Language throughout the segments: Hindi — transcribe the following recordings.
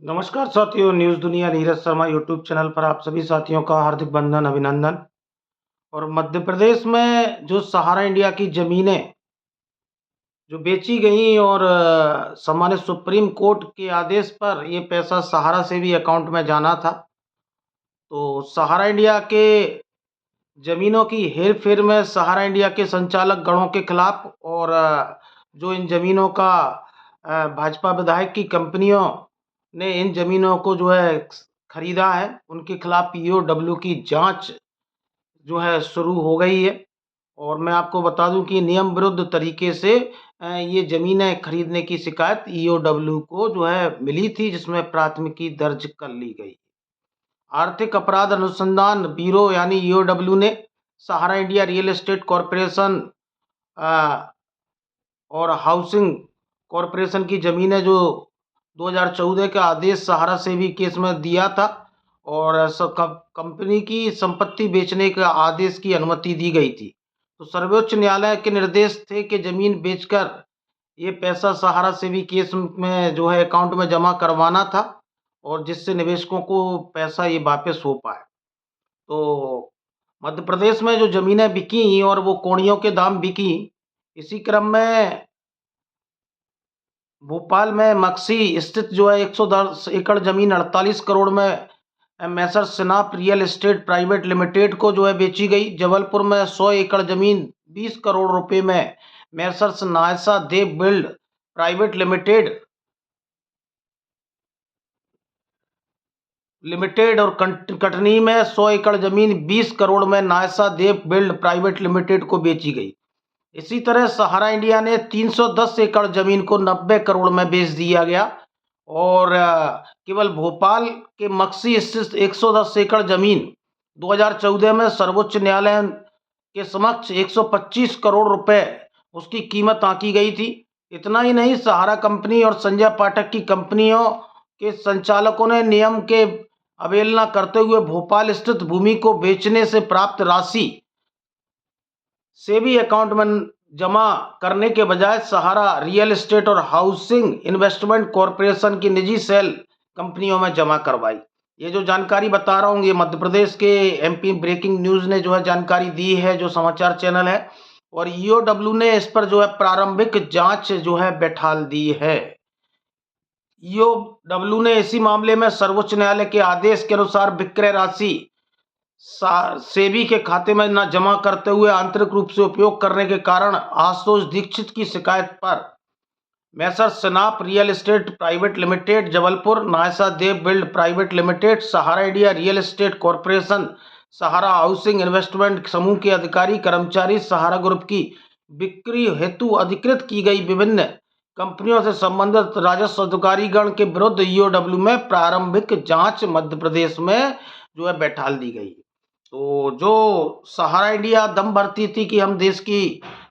नमस्कार साथियों, न्यूज़ दुनिया नीरज शर्मा यूट्यूब चैनल पर आप सभी साथियों का हार्दिक वंदन अभिनंदन। और मध्य प्रदेश में जो सहारा इंडिया की ज़मीनें जो बेची गई और सम्मानित सुप्रीम कोर्ट के आदेश पर ये पैसा सहारा से भी अकाउंट में जाना था। तो सहारा इंडिया के ज़मीनों की हेर-फेर में सहारा इंडिया के संचालक गणों के खिलाफ और जो इन ज़मीनों का भाजपा विधायक की कंपनियों ने इन ज़मीनों को जो है खरीदा है, उनके खिलाफ ईओडब्ल्यू की जाँच जो है शुरू हो गई है। और मैं आपको बता दूँ कि नियम विरुद्ध तरीके से ये ज़मीनें खरीदने की शिकायत ईओडब्ल्यू को जो है मिली थी, जिसमें प्राथमिकी दर्ज कर ली गई। आर्थिक अपराध अनुसंधान ब्यूरो यानी ईओडब्ल्यू ने सहारा इंडिया रियल एस्टेट कॉर्पोरेशन अ, और हाउसिंग कॉर्पोरेशन की ज़मीनें जो 2014 का आदेश सहारा सेबी केस में दिया था और कंपनी की संपत्ति बेचने का आदेश की अनुमति दी गई थी। तो सर्वोच्च न्यायालय के निर्देश थे कि ज़मीन बेचकर ये पैसा सहारा सेबी केस में जो है अकाउंट में जमा करवाना था और जिससे निवेशकों को पैसा ये वापस हो पाए। तो मध्य प्रदेश में जो ज़मीनें बिकी और वो कौड़ियों के दाम बिकी, इसी क्रम में भोपाल में मक्सी स्थित जो है 110 एकड़ ज़मीन 48 करोड़ में messrs Sinap real estate private limited को जो है बेची गई। जबलपुर में 100 एकड़ ज़मीन 20 करोड़ रुपए में Messrs Naysa Dev build private limited और कटनी में 100 एकड़ ज़मीन 20 करोड़ में Naysa Dev build private limited को बेची गई। इसी तरह सहारा इंडिया ने 310 एकड़ ज़मीन को 90 करोड़ में बेच दिया गया और केवल भोपाल के मक्सी स्थित 110 एकड़ ज़मीन 2014 में सर्वोच्च न्यायालय के समक्ष 125 करोड़ रुपए उसकी कीमत आंकी गई थी। इतना ही नहीं, सहारा कंपनी और संजय पाठक की कंपनियों के संचालकों ने नियम के अवहेलना करते हुए भोपाल स्थित भूमि को बेचने से प्राप्त राशि सेबी अकाउंट में जमा करने के बजाय सहारा रियल एस्टेट और हाउसिंग इन्वेस्टमेंट कॉरपोरेशन की निजी सेल कंपनियों में जमा करवाई। ये जो जानकारी बता रहा हूँ, ये मध्य प्रदेश के एमपी ब्रेकिंग न्यूज़ ने जो है जानकारी दी है, जो समाचार चैनल है। और ईओडब्ल्यू ने इस पर जो है प्रारंभिक जांच जो है बैठाल दी है। ईओडब्ल्यू ने इसी मामले में सर्वोच्च न्यायालय के आदेश के अनुसार विक्रय राशि सेबी के खाते में न जमा करते हुए आंतरिक रूप से उपयोग करने के कारण आशुतोष दीक्षित की शिकायत पर messrs Sanap real estate private limited Jabalpur, Naysa Dev build private limited, Sahara India real estate corporation, Sahara housing investment समूह के अधिकारी कर्मचारी, सहारा ग्रुप की बिक्री हेतु अधिकृत की गई विभिन्न कंपनियों से संबंधित राजस्व अधिकारीगण के विरुद्ध ईओडब्ल्यू में प्रारंभिक जांच मध्य प्रदेश में जो है बैठाल दी गई। तो जो सहारा इंडिया दम भरती थी कि हम देश की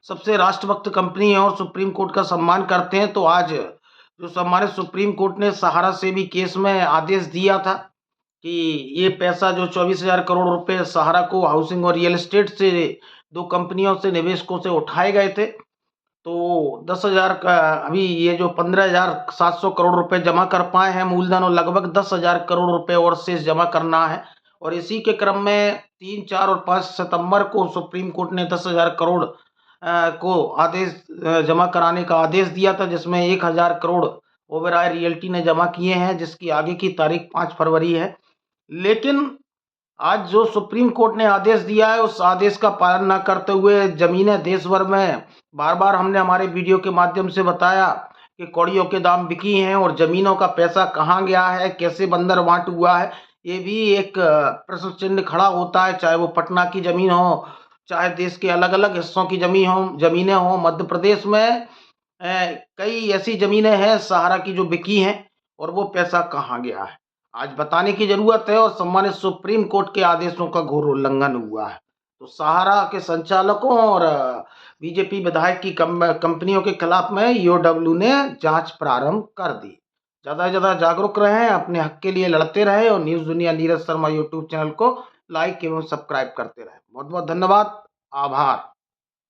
सबसे राष्ट्रभक्त कंपनी है और सुप्रीम कोर्ट का सम्मान करते हैं, तो आज जो सम्मानित सुप्रीम कोर्ट ने सहारा सेबी केस में आदेश दिया था कि ये पैसा जो 24,000 करोड़ रुपए सहारा को हाउसिंग और रियल एस्टेट से दो कंपनियों से निवेशकों से उठाए गए थे, तो 10,000 का अभी ये जो 15,700 करोड़ रुपए जमा कर पाए हैं मूलधन और लगभग 10,000 करोड़ रुपए और शेष जमा करना है। और इसी के क्रम में 3, 4 और 5 सितंबर को सुप्रीम कोर्ट ने 10,000 करोड़ को आदेश जमा कराने का आदेश दिया था, जिसमें 1,000 करोड़ ओबेरॉय रियल्टी ने जमा किए हैं, जिसकी आगे की तारीख 5 फरवरी है। लेकिन आज जो सुप्रीम कोर्ट ने आदेश दिया है, उस आदेश का पालन न करते हुए ज़मीनें देश भर में बार-बार हमने हमारे वीडियो के माध्यम से बताया कि कौड़ियों के दाम बिकी हैं और ज़मीनों का पैसा कहाँ गया है, कैसे बंदरबांट हुआ है, ये भी एक प्रश्न चिन्ह खड़ा होता है। चाहे वो पटना की ज़मीन हो, चाहे देश के अलग-अलग हिस्सों की ज़मीनें हों, मध्य प्रदेश में कई ऐसी ज़मीनें हैं सहारा की जो बिकी हैं और वो पैसा कहाँ गया है, आज बताने की ज़रूरत है। और सम्मानित सुप्रीम कोर्ट के आदेशों का घोर उल्लंघन हुआ है। तो सहारा के संचालकों और बीजेपी विधायक की कंपनियों के खिलाफ में ईओडब्ल्यू ने जांच प्रारंभ कर दी। ज़्यादा से ज़्यादा जागरूक रहें, अपने हक के लिए लड़ते रहें और न्यूज़ दुनिया नीरज शर्मा यूट्यूब चैनल को लाइक एवं सब्सक्राइब करते रहें। बहुत बहुत धन्यवाद, आभार।